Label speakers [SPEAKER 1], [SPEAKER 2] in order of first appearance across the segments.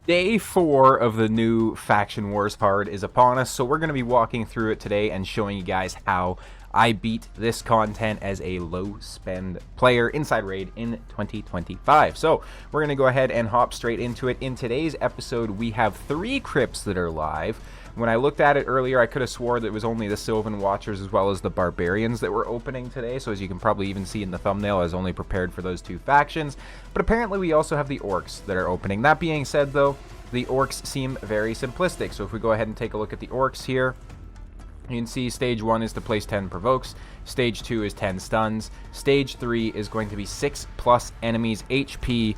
[SPEAKER 1] Day 4 of the new Faction Wars card is upon us, so we're going to be walking through it today and showing you guys how I beat this content as a low-spend player inside Raid in 2025. So we're going to go ahead and hop straight into it. In today's episode, we have 3 crypts that are live. When I looked at it earlier, I could have swore that it was only the Sylvan Watchers as well as the Barbarians that were opening today. So as you can probably even see in the thumbnail, I was only prepared for those 2 factions. But apparently we also have the Orcs that are opening. That being said, though, the Orcs seem very simplistic. So if we go ahead and take a look at the Orcs here, you can see stage 1 is to place 10 provokes, stage 2 is 10 stuns, stage 3 is going to be 6+ enemies HP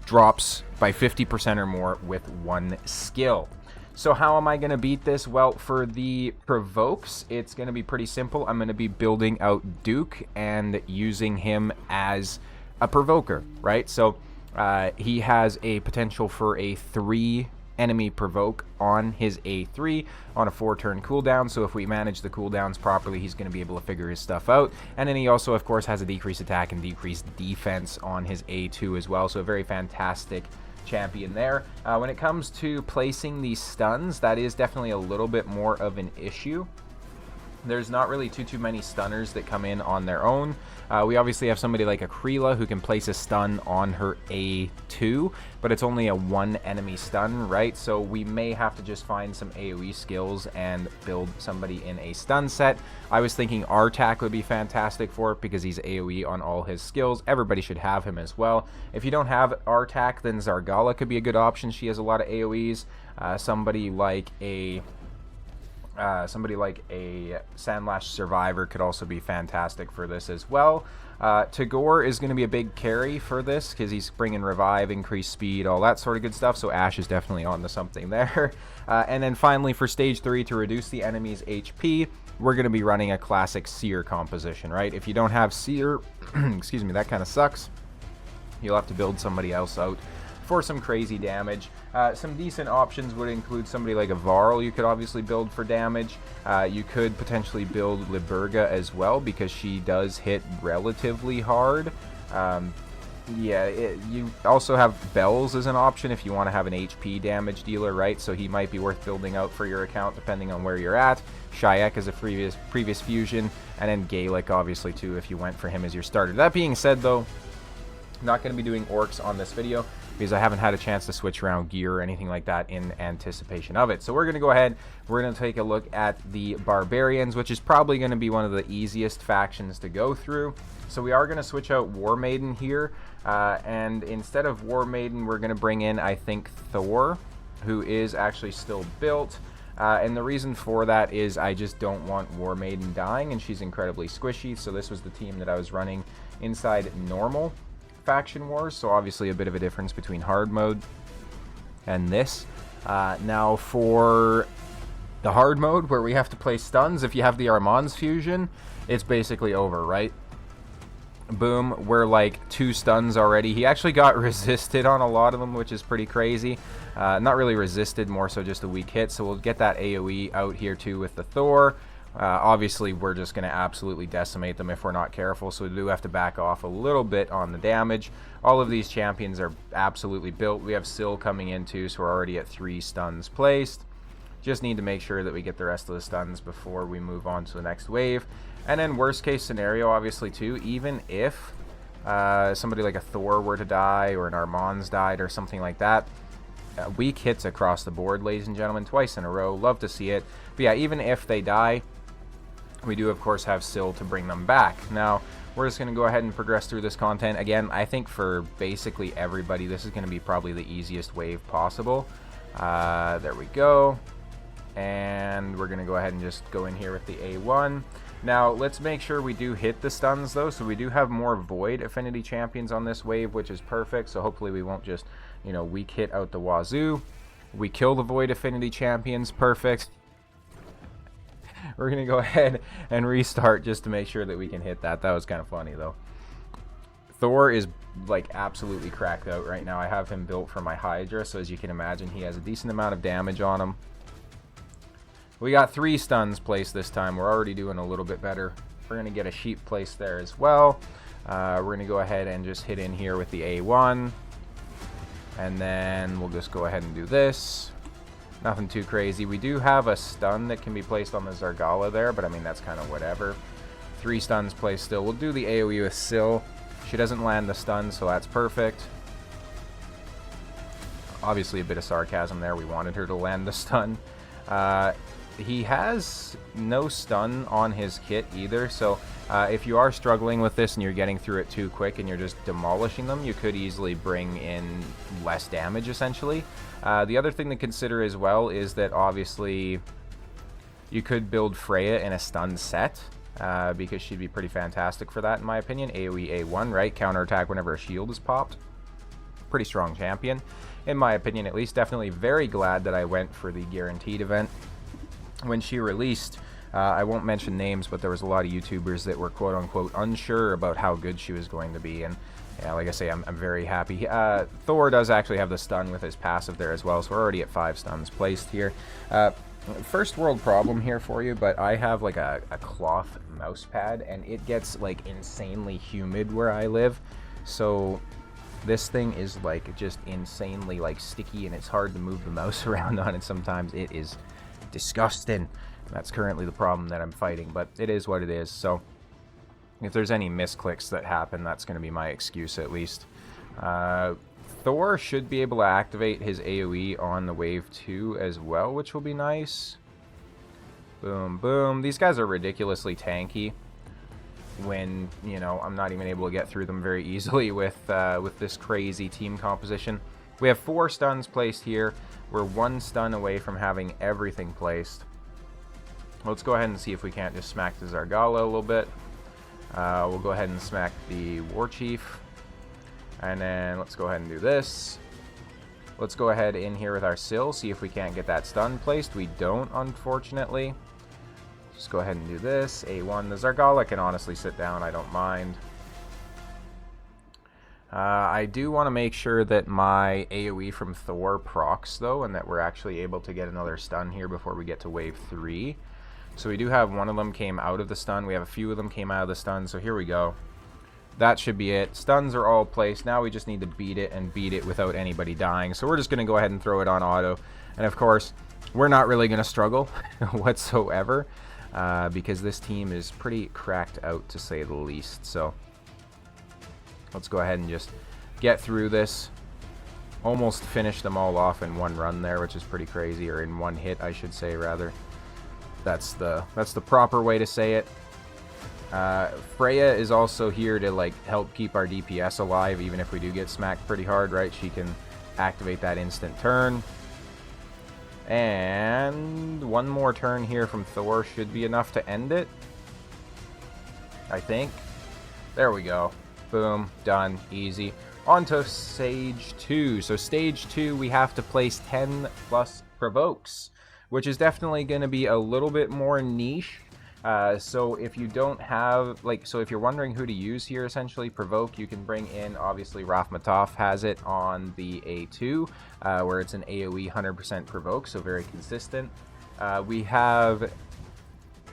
[SPEAKER 1] drops by 50% or more with 1 skill. So how am I going to beat this? Well, for the provokes, it's going to be pretty simple. I'm going to be building out Duke and using him as a provoker, right? So he has a potential for a 3 enemy provoke on his A3 on a 4-turn cooldown. So if we manage the cooldowns properly, he's going to be able to figure his stuff out. And then he also, of course, has a decreased attack and decreased defense on his A2 as well. So a very fantastic champion there. When it comes to placing these stuns, that is definitely a little bit more of an issue. There's not really too many stunners that come in on their own. We obviously have somebody like Akrila who can place a stun on her A2, but it's only a 1 enemy stun, right? So we may have to just find some AoE skills and build somebody in a stun set. I was thinking Artak would be fantastic for it because he's AoE on all his skills. Everybody should have him as well. If you don't have Artak, then Zargala could be a good option. She has a lot of AoEs. Somebody like a Sandlash Survivor could also be fantastic for this as well. Tagore is going to be a big carry for this because he's bringing revive, increased speed, all that sort of good stuff. So Ashe is definitely on to something there. And then finally for stage 3, to reduce the enemy's HP, we're going to be running a classic Seer composition, right? If you don't have Seer, excuse me, that kind of sucks. You'll have to build somebody else out for some crazy damage. Some decent options would include somebody like a Varl you could obviously build for damage. You could potentially build Liburga as well because she does hit relatively hard. You also have Bells as an option if you want to have an HP damage dealer, right? So he might be worth building out for your account depending on where you're at. Shayak is a previous fusion, and then Gaelic obviously too if you went for him as your starter. That being said though, I'm not going to be doing Orcs on this video because I haven't had a chance to switch around gear or anything like that in anticipation of it. So we're going to go ahead, we're going to take a look at the Barbarians, which is probably going to be one of the easiest factions to go through. So we are going to switch out War Maiden here, and instead of War Maiden, we're going to bring in, I think, Thor, who is actually still built. And the reason for that is I just don't want War Maiden dying, and she's incredibly squishy. So this was the team that I was running inside normal Faction Wars, so obviously a bit of a difference between hard mode and this. Now for the hard mode where we have to play stuns, if you have the Armand's fusion, it's basically over, right? Boom, we're like 2 stuns already. He actually got resisted on a lot of them, which is pretty crazy. Not really resisted, more so just a weak hit, so we'll get that AoE out here too with the Thor. Obviously we're just going to absolutely decimate them if we're not careful, so we do have to back off a little bit on the damage. All of these champions are absolutely built. We have Syl coming in too, so we're already at 3 stuns placed. Just need to make sure that we get the rest of the stuns before we move on to the next wave. And then worst case scenario obviously too, even if somebody like a Thor were to die or an Armand's died or something like that, weak hits across the board, ladies and gentlemen, twice in a row. Love to see it. But yeah, even if they die, we do of course have Syl to bring them back. Now we're just going to go ahead and progress through this content. Again, I think for basically everybody this is going to be probably the easiest wave possible. There we go. And we're going to go ahead and just go in here with the A1. Now let's make sure we do hit the stuns though, so we do have more Void Affinity champions on this wave, which is perfect. So hopefully we won't just, you know, weak hit out the wazoo. We kill the Void Affinity champions, perfect. We're going to go ahead and restart just to make sure that we can hit that. That was kind of funny, though. Thor is, like, absolutely cracked out right now. I have him built for my Hydra, so as you can imagine, he has a decent amount of damage on him. We got 3 stuns placed this time. We're already doing a little bit better. We're going to get a sheep placed there as well. We're going to go ahead and just hit in here with the A1. And then we'll just go ahead and do this. Nothing too crazy. We do have a stun that can be placed on the Zargala there, but I mean, that's kind of whatever. 3 stuns placed still. We'll do the AoE with Syl. She doesn't land the stun, so that's perfect. Obviously a bit of sarcasm there. We wanted her to land the stun. He has no stun on his kit either, so if you are struggling with this and you're getting through it too quick and you're just demolishing them, you could easily bring in less damage, essentially. The other thing to consider as well is that obviously you could build Freya in a stun set, because she'd be pretty fantastic for that, in my opinion. AoE A1, right? Counterattack whenever a shield is popped. Pretty strong champion, in my opinion at least. Definitely very glad that I went for the guaranteed event. When she released, I won't mention names, but there was a lot of YouTubers that were quote-unquote unsure about how good she was going to be, and yeah, like I say, I'm very happy. Thor does actually have the stun with his passive there as well, so we're already at 5 stuns placed here. First world problem here for you, but I have like a cloth mouse pad, and it gets like insanely humid where I live, so this thing is like just insanely like sticky, and it's hard to move the mouse around on it sometimes. It is disgusting. That's currently the problem that I'm fighting, but it is what it is. So if there's any misclicks that happen, that's going to be my excuse at least. Thor should be able to activate his AoE on the wave 2 as well, which will be nice. Boom, boom. These guys are ridiculously tanky when, you know, I'm not even able to get through them very easily with this crazy team composition. We have 4 stuns placed here. We're 1 stun away from having everything placed. Let's go ahead and see if we can't just smack the Zargala a little bit. We'll go ahead and smack the War Chief. And then let's go ahead and do this. Let's go ahead in here with our Syl, see if we can't get that stun placed. We don't, unfortunately. Just go ahead and do this. A1. The Zargala can honestly sit down. I don't mind. I do want to make sure that my AoE from Thor procs, though, and that we're actually able to get another stun here before we get to wave 3. So we do have one of them came out of the stun. We have a few of them came out of the stun. So here we go. That should be it. Stuns are all placed. Now we just need to beat it and beat it without anybody dying. So we're just going to go ahead and throw it on auto. And of course, we're not really going to struggle whatsoever, because this team is pretty cracked out, to say the least. So let's go ahead and just get through this. Almost finish them all off in one run there, which is pretty crazy, or in one hit, I should say, rather. That's the proper way to say it. Freya is also here to like help keep our DPS alive, even if we do get smacked pretty hard, right? She can activate that instant turn. And one more turn here from Thor should be enough to end it, I think. There we go. Boom. Done. Easy. On to Stage 2. So Stage 2, we have to place 10 plus provokes, which is definitely going to be a little bit more niche. So if you don't have, like, so if you're wondering who to use here, essentially, provoke, you can bring in, obviously, Rathmatov has it on the A2, where it's an AoE 100% provoke, so very consistent. We have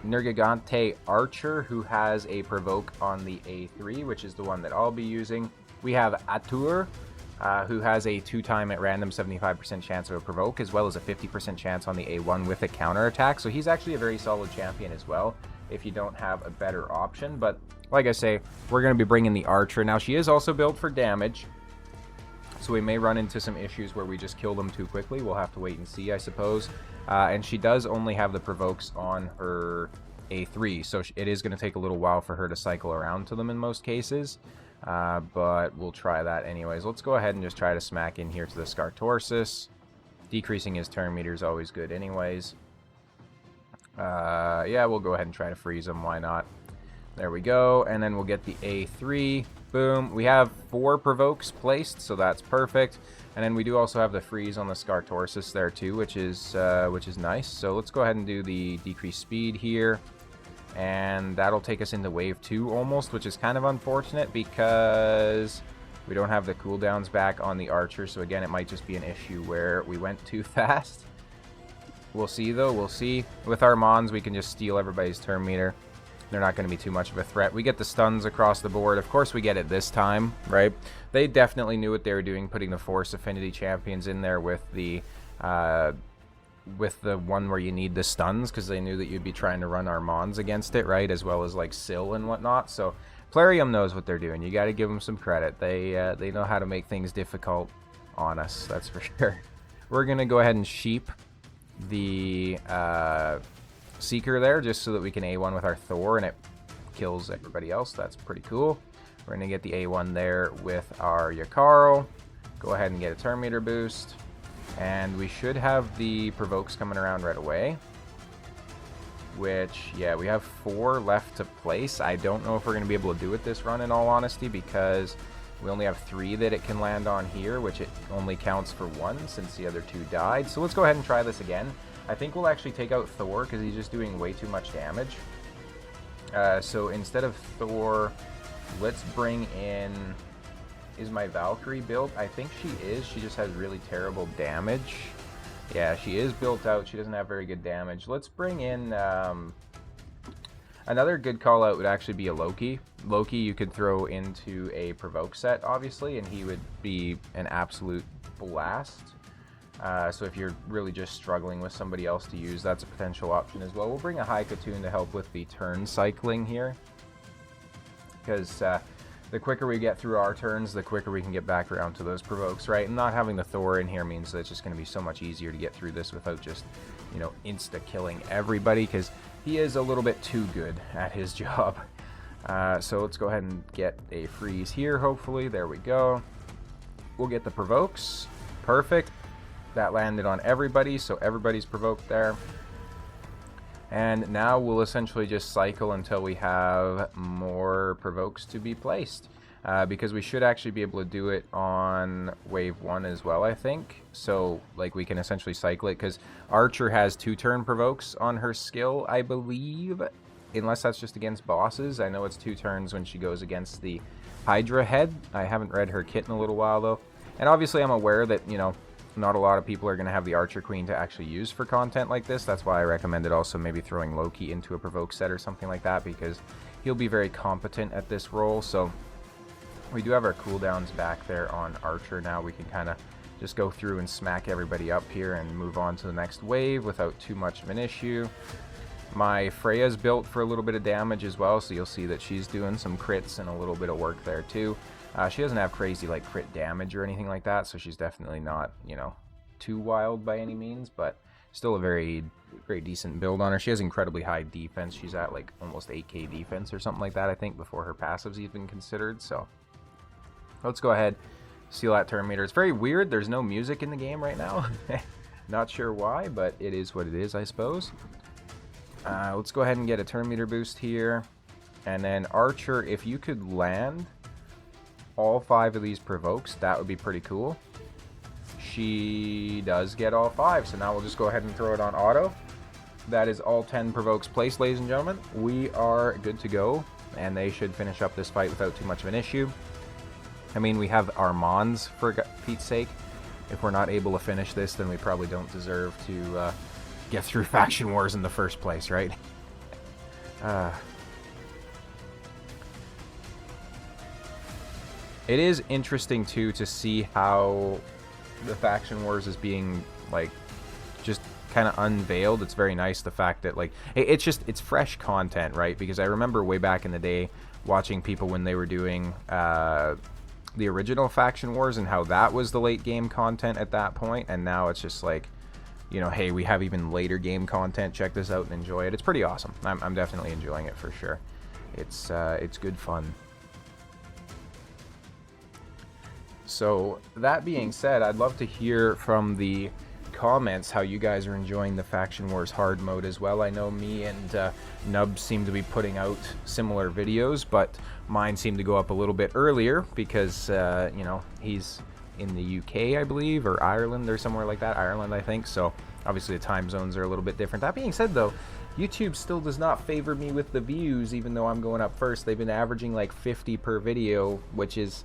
[SPEAKER 1] Nergigante Archer, who has a provoke on the A3, which is the one that I'll be using. We have Atur, who has a 2-time at random 75% chance of a provoke, as well as a 50% chance on the A1 with a counterattack. So he's actually a very solid champion as well, if you don't have a better option. But like I say, we're going to be bringing the Archer. Now, she is also built for damage, so we may run into some issues where we just kill them too quickly. We'll have to wait and see, I suppose. And she does only have the provokes on her A3, so it is going to take a little while for her to cycle around to them in most cases. But we'll try that anyways. Let's go ahead and just try to smack in here to the Scartorsus. Decreasing his turn meter is always good anyways. Yeah, we'll go ahead and try to freeze him. Why not? There we go. And then we'll get the A3. Boom. We have 4 provokes placed, so that's perfect. And then we do also have the freeze on the Scartorsus there too, which is nice. So let's go ahead and do the decreased speed here. And that'll take us into wave 2 almost, which is kind of unfortunate because we don't have the cooldowns back on the Archer. So again, it might just be an issue where we went too fast. We'll see though, we'll see. With our Mons, we can just steal everybody's turn meter. they're not going to be too much of a threat. We get the stuns across the board. Of course, we get it this time, right? They definitely knew what they were doing, putting the Force Affinity champions in there with the one where you need the stuns, because they knew that you'd be trying to run Armands against it, right? As well as like Syl and whatnot. So Plarium knows what they're doing. You got to give them some credit. They know how to make things difficult on us, that's for sure. We're going to go ahead and sheep the Seeker there, just so that we can A1 with our Thor and it kills everybody else. That's pretty cool. We're going to get the A1 there with our Yakaro. Go ahead and get a turn meter boost. And we should have the Provokes coming around right away. Which, yeah, we have 4 left to place. I don't know if we're going to be able to do it this run, in all honesty, because we only have 3 that it can land on here, which it only counts for 1 since the other 2 died. So let's go ahead and try this again. I think we'll actually take out Thor because he's just doing way too much damage. So instead of Thor, let's bring in... Is my Valkyrie built? I think she is. She just has really terrible damage. Yeah, she is built out. She doesn't have very good damage. Let's bring in... Another good call out would actually be a Loki. Loki you could throw into a Provoke set, obviously, and he would be an absolute blast. So if you're really just struggling with somebody else to use, that's a potential option as well. We'll bring a High Katoon to help with the turn cycling here, because the quicker we get through our turns, the quicker we can get back around to those Provokes, right? And not having the Thor in here means that it's just going to be so much easier to get through this without just, you know, insta-killing everybody, because he is a little bit too good at his job. So let's go ahead and get a freeze here, hopefully. There we go. We'll get the Provokes. Perfect. That landed on everybody, so everybody's provoked there. And now we'll essentially just cycle until we have more Provokes to be placed. Because we should actually be able to do it on wave 1 as well, I think. So, like, we can essentially cycle it, because Archer has 2-turn Provokes on her skill, I believe. Unless that's just against bosses. I know it's 2 turns when she goes against the Hydra head. I haven't read her kit in a little while, though. And obviously I'm aware that, you know, not a lot of people are going to have the Archer Queen to actually use for content like this. That's why I recommended also maybe throwing Loki into a Provoke set or something like that, because he'll be very competent at this role. So we do have our cooldowns back there on Archer now. We can kind of just go through and smack everybody up here and move on to the next wave without too much of an issue. My Freya's built for a little bit of damage as well, so you'll see that she's doing some crits and a little bit of work there too. She doesn't have crazy like crit damage or anything like that, so she's definitely not, you know, too wild by any means, but still a very decent build on her. She has incredibly high defense. She's at like almost 8k defense or something like that, I think, before her passive's even considered. So let's go ahead, steal that turn meter. It's very weird, there's no music in the game right now. Not sure why, but it is what it is, I suppose. Let's go ahead and get a turn meter boost here. And then Archer, if you could land all 5 of these Provokes, that would be pretty cool. She does get all 5, so now we'll just go ahead and throw it on auto. That is all 10 Provokes placed, ladies and gentlemen. We are good to go, and they should finish up this fight without too much of an issue. I mean, we have Armands, for Pete's sake. If we're not able to finish this, then we probably don't deserve to get through Faction Wars in the first place, right? It is interesting, too, to see how the Faction Wars is being, like, just kind of unveiled. It's very nice, the fact that, like, it's fresh content, right? Because I remember way back in the day watching people when they were doing the original Faction Wars and how that was the late game content at that point, and now it's just like, you know, hey, we have even later game content, check this out and enjoy it. It's pretty awesome. I'm definitely enjoying it for sure. It's good fun. So that being said, I'd love to hear from the comments how you guys are enjoying the Faction Wars hard mode as well. I know me and Nub seem to be putting out similar videos, but mine seem to go up a little bit earlier because you know, he's in the UK, I believe, or Ireland or somewhere like that. Ireland, I think. So obviously the time zones are a little bit different. That being said, though, YouTube still does not favor me with the views, even though I'm going up first. They've been averaging like 50 per video, which is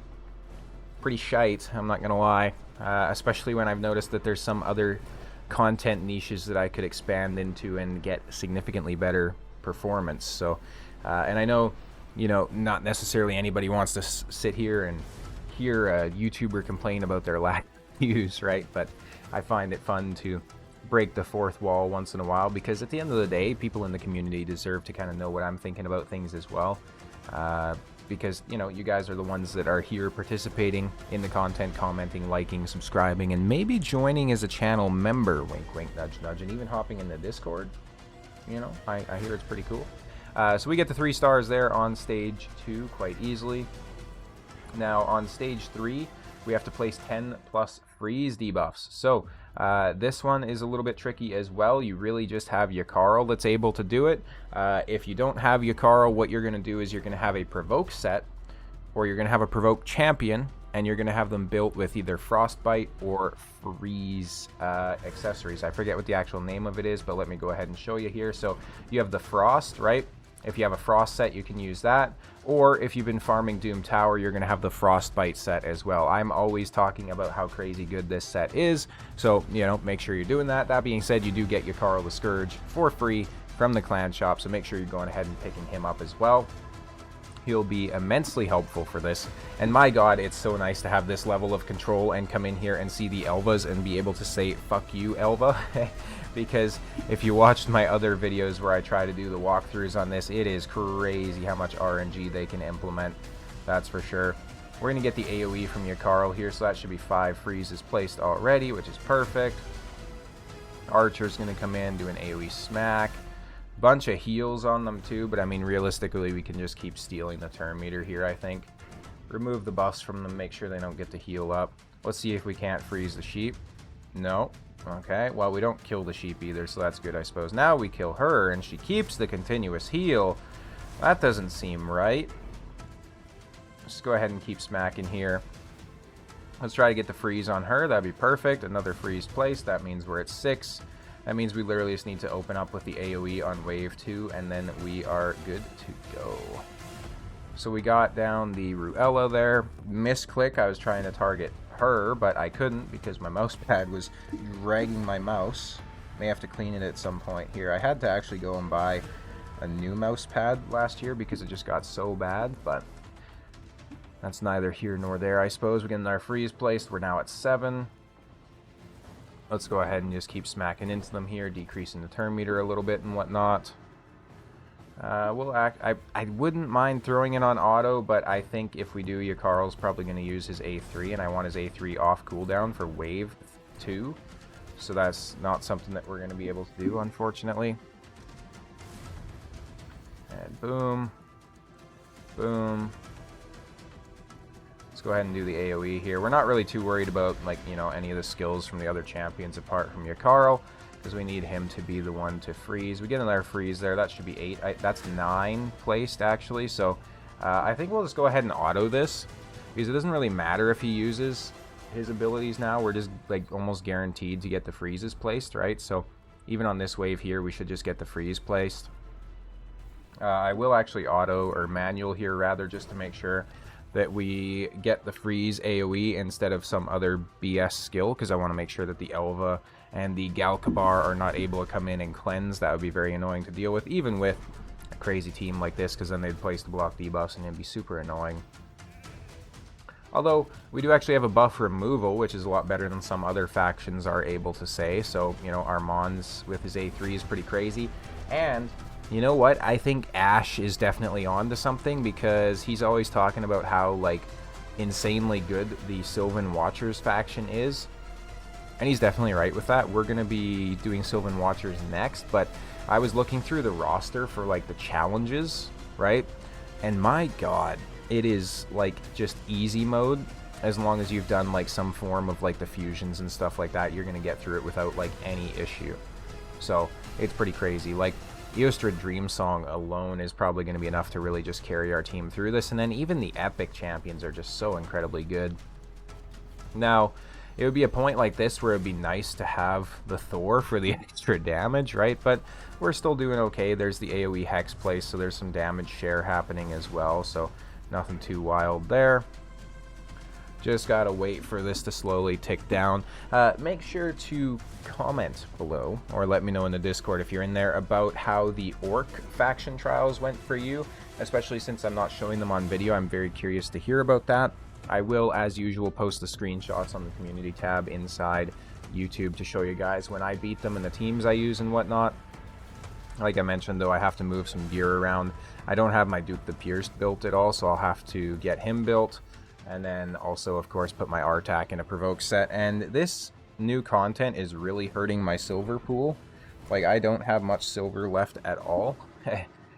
[SPEAKER 1] pretty shite, I'm not gonna lie, especially when I've noticed that there's some other content niches that I could expand into and get significantly better performance. So And I know, you know, not necessarily anybody wants to sit here and hear a YouTuber complain about their lack of views, right? But I find it fun to break the fourth wall once in a while, because at the end of the day, people in the community deserve to kind of know what I'm thinking about things as well. Because, you know, you guys are the ones that are here participating in the content, commenting, liking, subscribing, and maybe joining as a channel member, wink, wink, nudge, nudge, and even hopping in the Discord. You know, I hear it's pretty cool. So we get the 3 stars there on stage 2 quite easily. Now on stage 3, we have to place 10 plus freeze debuffs. So this one is a little bit tricky as well. You really just have Yakarl that's able to do it. If you don't have Yakarl, what you're going to do is you're going to have a provoke set, or you're going to have a provoke champion, and you're going to have them built with either frostbite or freeze accessories. I forget what the actual name of it is, but let me go ahead and show you here. So you have the frost, right? If you have a frost set, you can use that. Or if you've been farming Doom Tower, you're going to have the frostbite set as well. I'm always talking about how crazy good this set is, so, you know, make sure you're doing that. That being said, you do get Yakarl the Scourge for free from the clan shop, so make sure you're going ahead and picking him up as well. He'll be immensely helpful for this. And my god, it's so nice to have this level of control and come in here and see the Elvas and be able to say, fuck you, Elva. Because if you watched my other videos where I try to do the walkthroughs on this, it is crazy how much RNG they can implement. That's for sure. We're going to get the AoE from Yakarl here, so that should be 5 freezes placed already, which is perfect. Archer's going to come in, do an AoE smack. Bunch of heals on them too, but I mean, realistically, we can just keep stealing the turn meter here, I think. Remove the buffs from them, make sure they don't get to heal up. Let's see if we can't freeze the sheep. No. Okay, well, we don't kill the sheep either, so that's good, I suppose. Now we kill her, and she keeps the continuous heal. That doesn't seem right. Let's go ahead and keep smacking here. Let's try to get the freeze on her. That'd be perfect. Another freeze placed. That means we're at 6. That means we literally just need to open up with the AoE on wave 2, and then we are good to go. So we got down the Ruella there. Misclick, I was trying to target her, but I couldn't because my mouse pad was dragging my mouse. May have to clean it at some point here. I had to actually go and buy a new mouse pad last year because it just got so bad, but that's neither here nor there, I suppose. We're getting our freeze placed. We're now at 7. Let's go ahead and just keep smacking into them here, decreasing the turn meter a little bit and whatnot. I wouldn't mind throwing it on auto, but I think if we do, Yakarl's probably going to use his A3, and I want his A3 off cooldown for wave 2. So that's not something that we're going to be able to do, unfortunately. And boom. Boom. Let's go ahead and do the AoE here. We're not really too worried about, like, you know, any of the skills from the other champions apart from Yakarl, because we need him to be the one to freeze. We get another freeze there. That should be 8. That's 9 placed, actually. So I think we'll just go ahead and auto this, because it doesn't really matter if he uses his abilities now. We're just, like, almost guaranteed to get the freezes placed, right? So even on this wave here, we should just get the freeze placed. I will actually auto, or manual here, rather, just to make sure that we get the freeze AoE instead of some other BS skill, because I want to make sure that the Elva and the Galkabar are not able to come in and cleanse. That would be very annoying to deal with, even with a crazy team like this, because then they'd place the block debuffs and it'd be super annoying. Although, we do actually have a buff removal, which is a lot better than some other factions are able to say. So, you know, Armand's with his A3 is pretty crazy. And you know what? I think Ash is definitely on to something, because he's always talking about how, like, insanely good the Sylvan Watchers faction is. And he's definitely right with that. We're going to be doing Sylvan Watchers next, but I was looking through the roster for, like, the challenges, right? And my god, it is, like, just easy mode. As long as you've done, like, some form of, like, the fusions and stuff like that, you're going to get through it without, like, any issue. So, it's pretty crazy. Like, Eostra Dream Song alone is probably going to be enough to really just carry our team through this. And then even the epic champions are just so incredibly good. Now, it would be a point like this where it would be nice to have the Thor for the extra damage, right? But we're still doing okay. There's the AoE Hex place, so there's some damage share happening as well. So nothing too wild there. Just gotta wait for this to slowly tick down. Make sure to comment below, or let me know in the Discord if you're in there, about how the Orc faction trials went for you, especially since I'm not showing them on video. I'm very curious to hear about that. I will, as usual, post the screenshots on the community tab inside YouTube to show you guys when I beat them and the teams I use and whatnot. Like I mentioned, though, I have to move some gear around. I don't have my Duke the Pierce built at all, so I'll have to get him built. And then also, of course, put my Artak in a Provoke set. And this new content is really hurting my silver pool. Like, I don't have much silver left at all,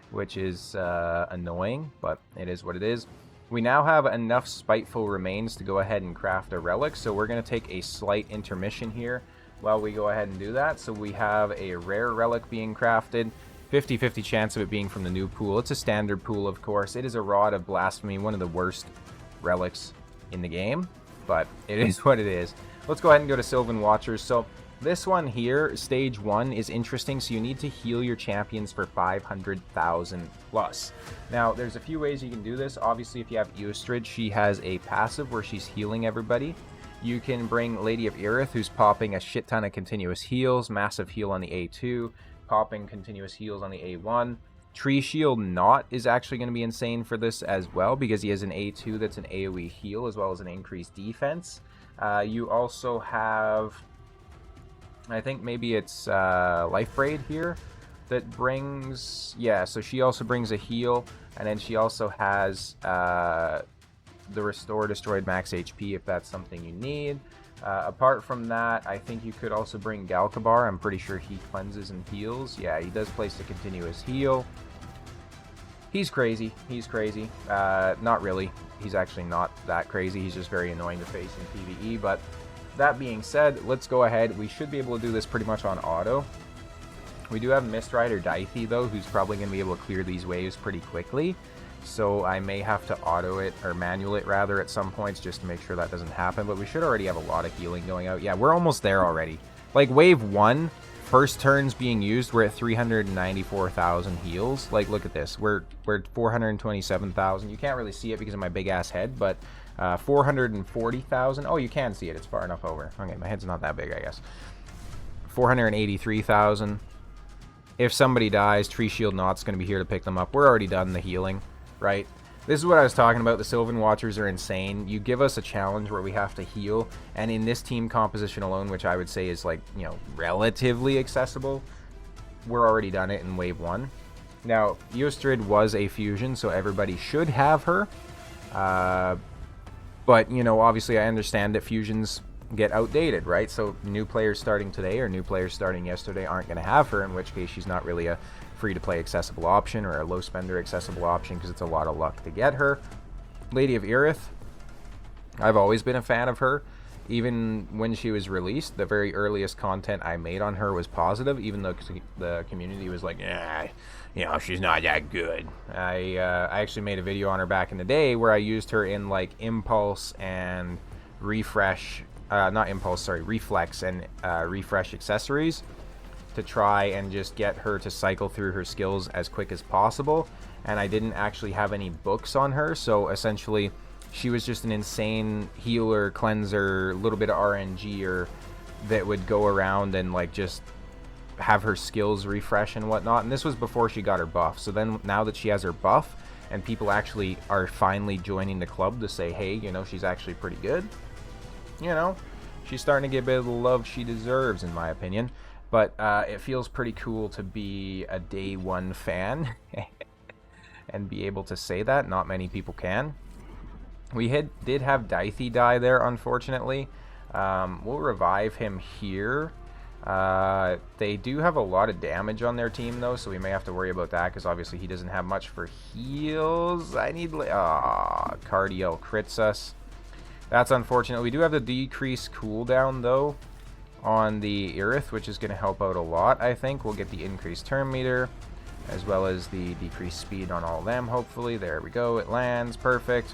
[SPEAKER 1] which is annoying, but it is what it is. We now have enough Spiteful Remains to go ahead and craft a relic, so we're going to take a slight intermission here while we go ahead and do that. So we have a rare relic being crafted. 50-50 chance of it being from the new pool. It's a standard pool, of course. It is a Rod of Blasphemy, one of the worst relics in the game, but it is what it is. Let's go ahead and go to Sylvan Watchers. So this one here, stage 1, is interesting. So you need to heal your champions for 500,000 plus. Now there's a few ways you can do this. Obviously, if you have Eostrid, she has a passive where she's healing everybody. You can bring Lady of Erith, who's popping a shit ton of continuous heals, massive heal on the A2, popping continuous heals on the A1. Tree Shield Knot is actually going to be insane for this as well, because he has an A2 that's an AoE heal as well as an increased defense. You also have, I think maybe it's Life Braid here that brings, yeah, so she also brings a heal, and then she also has the Restore Destroyed Max HP if that's something you need. Apart from that, I think you could also bring Galkabar. I'm pretty sure he cleanses and heals. Yeah, he does place a continuous heal. He's crazy. He's crazy. Not really. He's actually not that crazy. He's just very annoying to face in PvE. But that being said, let's go ahead. We should be able to do this pretty much on auto. We do have Mistrider Dithey, though, who's probably going to be able to clear these waves pretty quickly. So I may have to auto it, or manual it rather, at some points just to make sure that doesn't happen. But we should already have a lot of healing going out. Yeah, we're almost there already. Like, wave 1, first turns being used, we're at 394,000 heals. Like, look at this. We're 427,000. You can't really see it because of my big-ass head, but 440,000. Oh, you can see it. It's far enough over. Okay, my head's not that big, I guess. 483,000. If somebody dies, Tree Shield Knot's going to be here to pick them up. We're already done the healing. Right? This is what I was talking about. The Sylvan Watchers are insane. You give us a challenge where we have to heal, and in this team composition alone, which I would say is, like, you know, relatively accessible, we're already done it in wave 1. Now, Eostrid was a fusion, so everybody should have her. But, you know, obviously I understand that fusions get outdated, right? So new players starting today or new players starting yesterday aren't going to have her, in which case she's not really a free-to-play accessible option or a low-spender accessible option because it's a lot of luck to get her. Lady of Erith, I've always been a fan of her. Even when she was released, the very earliest content I made on her was positive, even though the community was like, you know, she's not that good. I actually made a video on her back in the day where I used her in, like, Impulse and Refresh, Reflex and Refresh accessories to try and just get her to cycle through her skills as quick as possible. And I didn't actually have any books on her, so essentially she was just an insane healer, cleanser, a little bit of RNG that would go around and, like, just have her skills refresh and whatnot. And this was before she got her buff. So then now that she has her buff and people actually are finally joining the club to say, hey, you know, she's actually pretty good, you know, she's starting to get a bit of the love she deserves, in my opinion. But it feels pretty cool to be a day 1 fan and be able to say that. Not many people can. We did have Dithey die there, unfortunately. We'll revive him here. They do have a lot of damage on their team, though, so we may have to worry about that, because obviously he doesn't have much for heals. I need... Cardiel crits us. That's unfortunate. We do have the decreased cooldown, though, on the Erith, which is going to help out a lot, I think. We'll get the increased turn meter, as well as the decreased speed on all of them, hopefully. There we go. It lands. Perfect.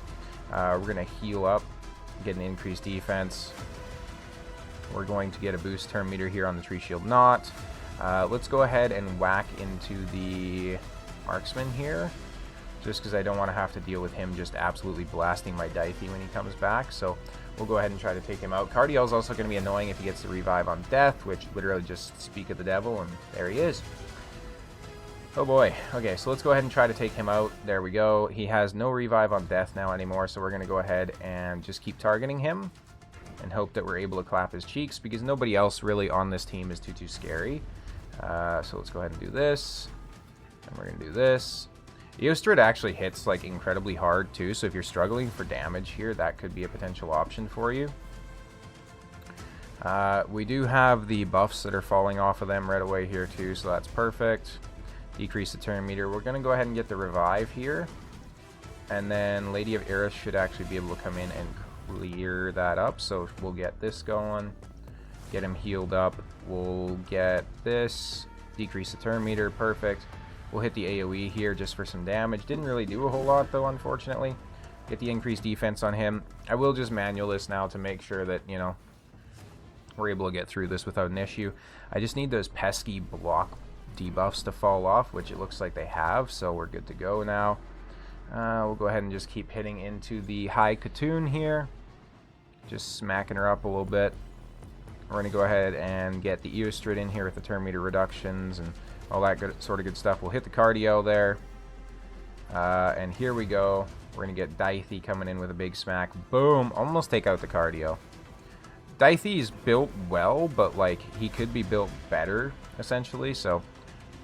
[SPEAKER 1] We're going to heal up, get an increased defense. We're going to get a boost turn meter here on the Tree Shield Knot. Let's go ahead and whack into the Marksman here, just because I don't want to have to deal with him just absolutely blasting my Dithey when he comes back. So We'll go ahead and try to take him out. Cardiel is also going to be annoying if he gets the revive on death, which literally just speak of the devil, and there he is. Oh boy. Okay, so let's go ahead and try to take him out. There we go. He has no revive on death now anymore, so we're going to go ahead and just keep targeting him and hope that we're able to clap his cheeks, because nobody else really on this team is too scary. So let's go ahead and do this, and we're going to do this. Eostrid actually hits like incredibly hard too, so if you're struggling for damage here, that could be a potential option for you. We do have the buffs that are falling off of them right away here too, so that's perfect. Decrease the turn meter. We're going to go ahead and get the revive here, and then Lady of Eris should actually be able to come in and clear that up, so we'll get this going, get him healed up. We'll get this, decrease the turn meter, perfect. We'll hit the AoE here just for some damage. Didn't really do a whole lot though, unfortunately. Get the increased defense on him. I will just manual this now to make sure that, you know, we're able to get through this without an issue. I just need those pesky block debuffs to fall off, which it looks like they have, so we're good to go now. We'll go ahead and just keep hitting into the high Katoon here. Just smacking her up a little bit. We're going to go ahead and get the Eostrid in here with the turn meter reductions and all that sort of good stuff. We'll hit the cardio there. And here we go. We're going to get Dithey coming in with a big smack. Boom! Almost take out the cardio. Dithey is built well, but like he could be built better, essentially. So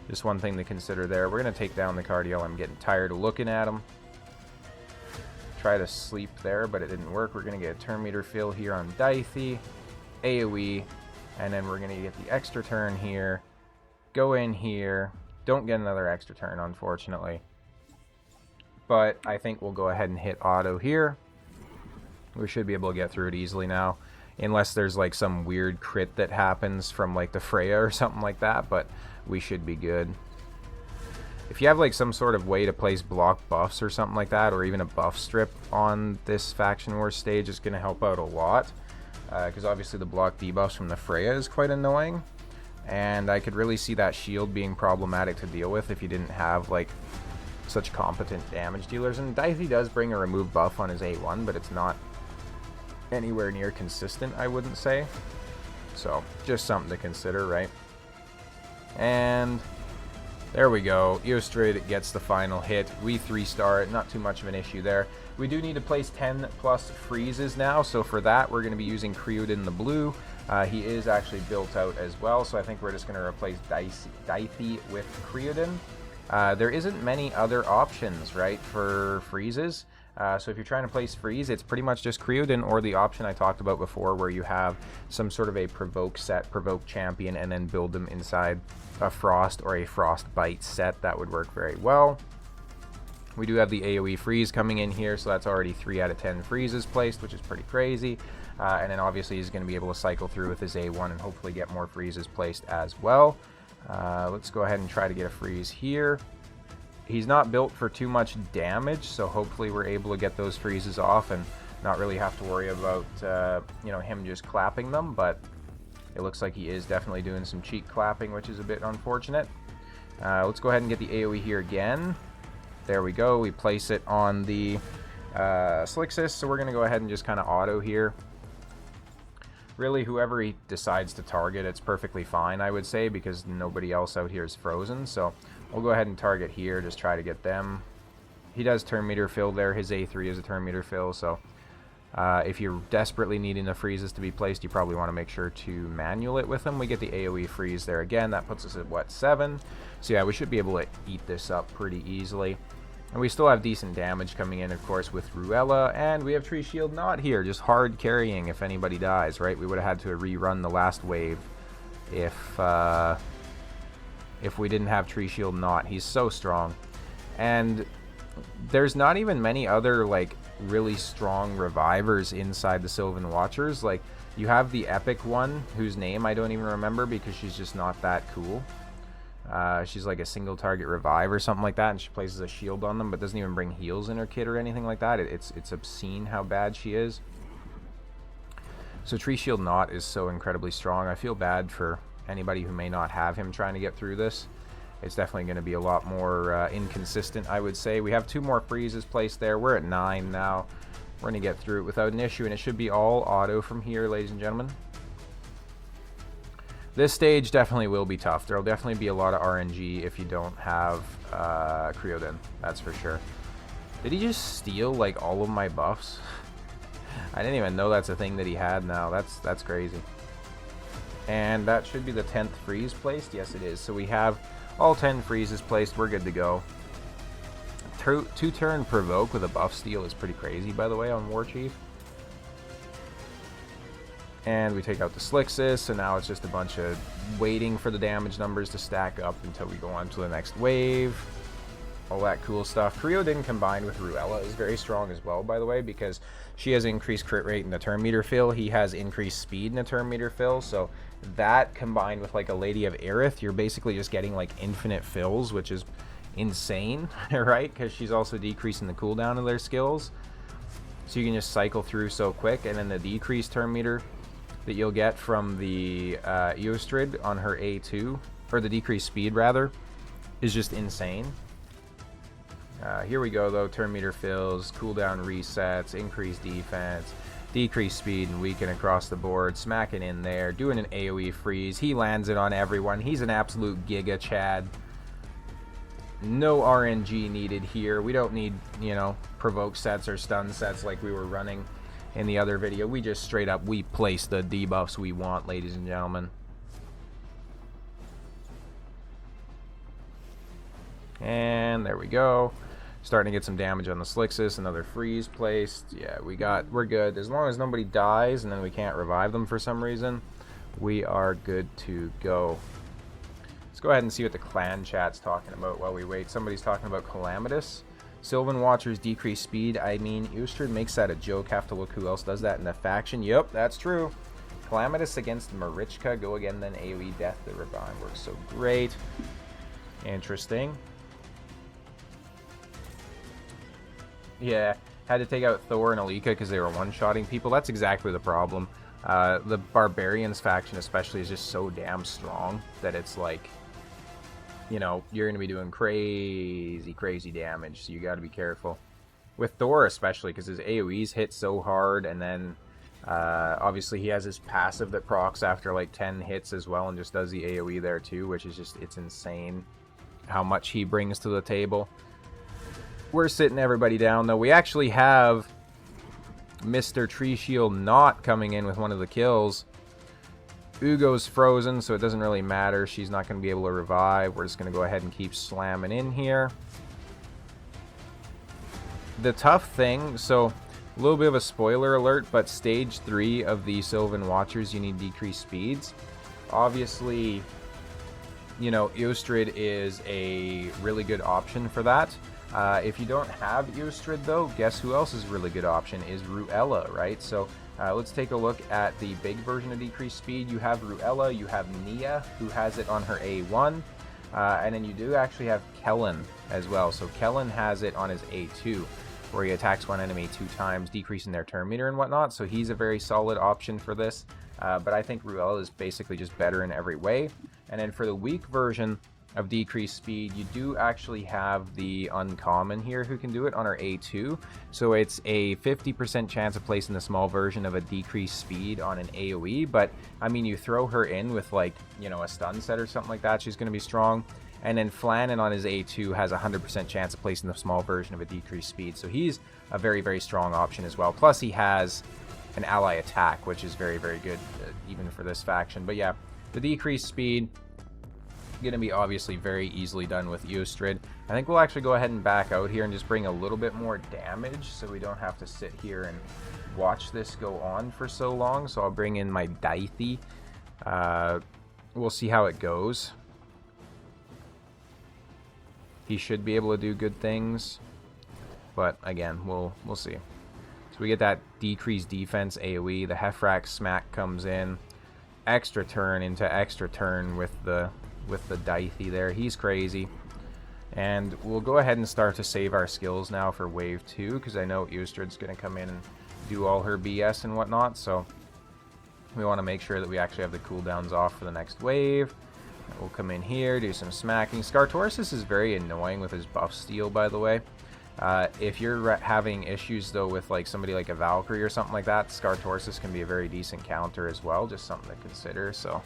[SPEAKER 1] just one thing to consider there. We're going to take down the cardio. I'm getting tired of looking at him. Try to sleep there, but it didn't work. We're going to get a turn meter fill here on Dithey. AoE. And then we're going to get the extra turn here. Go in here. Don't get another extra turn, unfortunately. But I think we'll go ahead and hit auto here. We should be able to get through it easily now. Unless there's like some weird crit that happens from like the Freya or something like that. But we should be good. If you have like some sort of way to place block buffs or something like that, or even a buff strip on this Faction Wars stage, is going to help out a lot. Because obviously the block debuffs from the Freya is quite annoying. And I could really see that shield being problematic to deal with if you didn't have like such competent damage dealers. And Dithey does bring a remove buff on his A1, but it's not anywhere near consistent, I wouldn't say. So just something to consider, right? And there we go. Eostrid gets the final hit. We 3-star it. Not too much of an issue there. We do need to place 10 plus freezes now, so for that we're going to be using Creodin the blue. He is actually built out as well, so I think we're just going to replace Dithey with Creodin. There isn't many other options, right, for freezes. So if you're trying to place freeze, it's pretty much just Creodin or the option I talked about before where you have some sort of a provoke set, provoke champion, and then build them inside a frost or a frostbite set. That would work very well. We do have the AoE freeze coming in here, so that's already 3 out of 10 freezes placed, which is pretty crazy. And then obviously he's going to be able to cycle through with his A1 and hopefully get more freezes placed as well. Let's go ahead and try to get a freeze here. He's not built for too much damage, so hopefully we're able to get those freezes off and not really have to worry about you know, him just clapping them. But it looks like he is definitely doing some cheek clapping, which is a bit unfortunate. Let's go ahead and get the AoE here again. There we go. We place it on the Slixus, so we're going to go ahead and just kind of auto here. Really, whoever he decides to target, it's perfectly fine, I would say, because nobody else out here is frozen. So we'll go ahead and target here, just try to get them. He does turn meter fill there. His A3 is a turn meter fill, so if you're desperately needing the freezes to be placed, you probably want to make sure to manual it with them. We get the AoE freeze there again. That puts us at, what, 7? So yeah, we should be able to eat this up pretty easily. And we still have decent damage coming in, of course, with Ruella. And we have Tree Shield Knot here, just hard carrying if anybody dies, right? We would have had to rerun the last wave if we didn't have Tree Shield Knot. He's so strong. And there's not even many other, like, really strong revivers inside the Sylvan Watchers. Like, you have the epic one, whose name I don't even remember because she's just not that cool. She's like a single target revive or something like that, and she places a shield on them but doesn't even bring heals in her kit or anything like that. It's obscene how bad she is. So Tree Shield Knot is so incredibly strong. I feel bad for anybody who may not have him trying to get through this. It's definitely going to be a lot more inconsistent, I would say. We have 2 more freezes placed there. We're at 9 now. We're going to get through it without an issue, and it should be all auto from here, ladies and gentlemen. This stage definitely will be tough. There will definitely be a lot of RNG if you don't have Creodin. That's for sure. Did he just steal, like, all of my buffs? I didn't even know that's a thing that he had now. That's crazy. And that should be the 10th freeze placed. Yes, it is. So we have all 10 freezes placed. We're good to go. Two-turn provoke with a buff steal is pretty crazy, by the way, on War Chief. And we take out the Slixus, so now it's just a bunch of waiting for the damage numbers to stack up until we go on to the next wave. All that cool stuff. Creodin combined with Ruella is very strong as well, by the way, because she has increased crit rate in the turn meter fill. He has increased speed in the turn meter fill, so that combined with like a Lady of Aerith, you're basically just getting like infinite fills, which is insane, right? Because she's also decreasing the cooldown of their skills. So you can just cycle through so quick, and then the decreased turn meter that you'll get from the Eostrid on her A2, or the decreased speed rather, is just insane. Here we go though, turn meter fills, cooldown resets, increased defense, decreased speed and weaken across the board, smacking in there, doing an AoE freeze. He lands it on everyone. He's an absolute giga Chad. No RNG needed here. We don't need, you know, provoke sets or stun sets like we were running in the other video. We just straight up, we place the debuffs we want, ladies and gentlemen. And there we go. Starting to get some damage on the Slixus. Another freeze placed. Yeah, we're good. As long as nobody dies and then we can't revive them for some reason, we are good to go. Let's go ahead and see what the clan chat's talking about while we wait. Somebody's talking about Calamitous. Sylvan Watchers decrease speed. I mean, Eostrid makes that a joke. Have to look who else does that in the faction. Yep, that's true. Calamitous against Marichka. Go again, then AoE Death the Revive. Works so great. Interesting. Yeah, had to take out Thor and Alika because they were one-shotting people. That's exactly the problem. The Barbarians faction especially is just so damn strong that it's like, you know, you're going to be doing crazy damage, so you got to be careful. With Thor especially, because his AoEs hit so hard, and then obviously he has his passive that procs after like 10 hits as well, and just does the AoE there too, which is just, it's insane how much he brings to the table. We're sitting everybody down, though. We actually have Mr. Tree Shield not coming in with one of the kills. Ugo's frozen, so it doesn't really matter. She's not going to be able to revive. We're just going to go ahead and keep slamming in here. The tough thing, so a little bit of a spoiler alert, but stage 3 of the Sylvan Watchers, you need decreased speeds. Obviously, you know, Eostrid is a really good option for that. If you don't have Eostrid, though, guess who else is a really good option is Ruella, right? So let's take a look at the big version of decreased speed. You have Ruella, you have Nia, who has it on her A1, and then you do actually have Kellen as well. So Kellen has it on his A2, where he attacks one enemy 2 times, decreasing their turn meter and whatnot. So he's a very solid option for this. But I think Ruella is basically just better in every way. And then for the weak version of decreased speed, you do actually have the uncommon here who can do it on her A2. So it's a 50% chance of placing the small version of a decreased speed on an AoE. But I mean, you throw her in with, like, you know, a stun set or something like that, she's going to be strong. And then Flannan on his A2 has a 100% chance of placing the small version of a decreased speed. So he's a very strong option as well. Plus he has an ally attack, which is very good even for this faction. But yeah, the decreased speed going to be obviously very easily done with Eostrid. I think we'll actually go ahead and back out here and just bring a little bit more damage so we don't have to sit here and watch this go on for so long. So I'll bring in my Daithy. We'll see how it goes. He should be able to do good things, but again, we'll see. So we get that decreased defense AoE. The Heffrax smack comes in, extra turn into extra turn with the Daithy there. He's crazy. And we'll go ahead and start to save our skills now for wave 2, because I know Eostrid's going to come in and do all her BS and whatnot, so we want to make sure that we actually have the cooldowns off for the next wave. We'll come in here, do some smacking. Scartorsus is very annoying with his buff steal, by the way. If you're having issues though with like somebody like a Valkyrie or something like that, Scar-Torsus can be a very decent counter as well, just something to consider. So,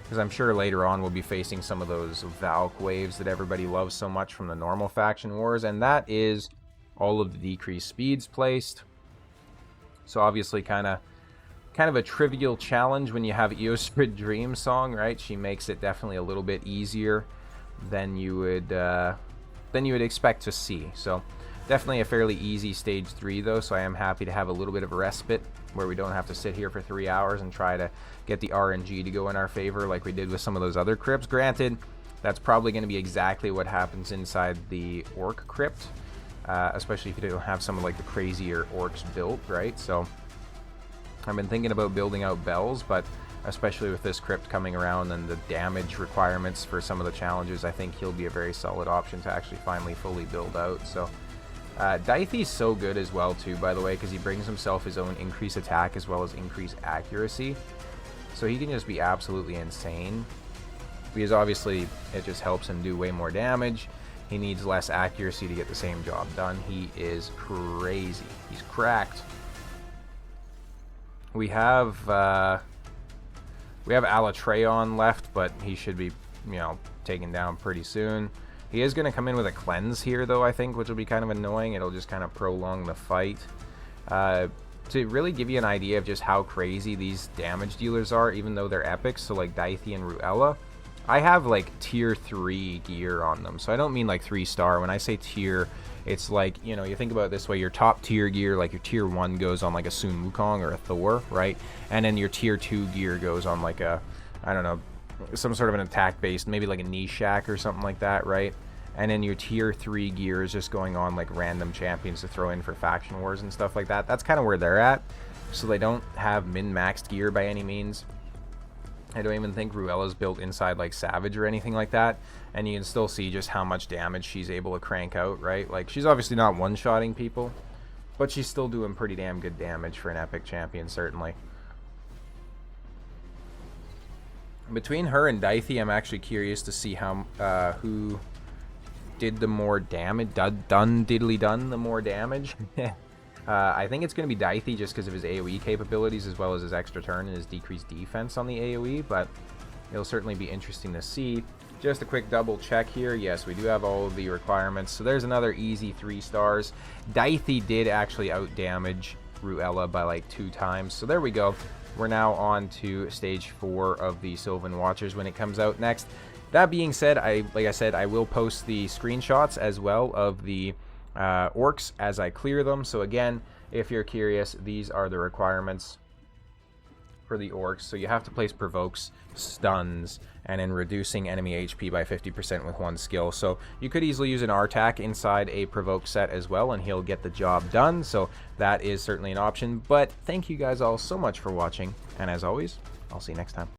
[SPEAKER 1] because I'm sure later on we'll be facing some of those Valk waves that everybody loves so much from the normal faction wars, and that is all of the decreased speeds placed. So obviously kind of a trivial challenge when you have Eosprid Dream Song, right? She makes it definitely a little bit easier than you would expect to see. So definitely a fairly easy stage 3 though, so I am happy to have a little bit of a respite where we don't have to sit here for 3 hours and try to get the RNG to go in our favor like we did with some of those other crypts. Granted, that's probably going to be exactly what happens inside the Orc crypt, especially if you don't have some of like the crazier Orcs built, right? So I've been thinking about building out bells, but especially with this crypt coming around and the damage requirements for some of the challenges, I think he'll be a very solid option to actually finally fully build out. So Daithe's so good as well too, by the way, because he brings himself his own increased attack as well as increased accuracy. So he can just be absolutely insane, because obviously it just helps him do way more damage. He needs less accuracy to get the same job done. He is crazy. He's cracked. We have Alatreon left, but he should be, taken down pretty soon. He is going to come in with a cleanse here, though, I think, which will be kind of annoying. It'll just kind of prolong the fight. To really give you an idea of just how crazy these damage dealers are, even though they're epics, so like Daithie and Ruella, I have like tier 3 gear on them. So I don't mean like 3-star. When I say tier, it's like, you think about it this way: your top tier gear, like your tier 1 goes on like a Sun Wukong or a Thor, right? And then your tier 2 gear goes on like a, I don't know, some sort of an attack based, maybe like a Nishak or something like that, right? And then your tier 3 gear is just going on like random champions to throw in for faction wars and stuff like that. That's kind of where they're at. So they don't have min-maxed gear by any means. I don't even think Ruella's built inside like Savage or anything like that. And you can still see just how much damage she's able to crank out, right? Like, she's obviously not one-shotting people, but she's still doing pretty damn good damage for an epic champion, certainly. Between her and Daithie, I'm actually curious to see how who did the more damage, done the more damage. I think it's going to be Daithie just because of his AoE capabilities as well as his extra turn and his decreased defense on the AoE, but it'll certainly be interesting to see. Just a quick double check here. Yes, we do have all of the requirements. So there's another easy 3 stars. Daithie did actually out-damage Ruella by like 2 times. So there we go. We're now on to stage 4 of the Sylvan Watchers when it comes out next. That being said, like I said, I will post the screenshots as well of the Orcs as I clear them. So again, if you're curious, these are the requirements for the Orcs. So you have to place provokes, stuns, and then reducing enemy HP by 50% with 1 skill. So you could easily use an Artak inside a provoke set as well, and he'll get the job done. So that is certainly an option. But thank you guys all so much for watching, and as always, I'll see you next time.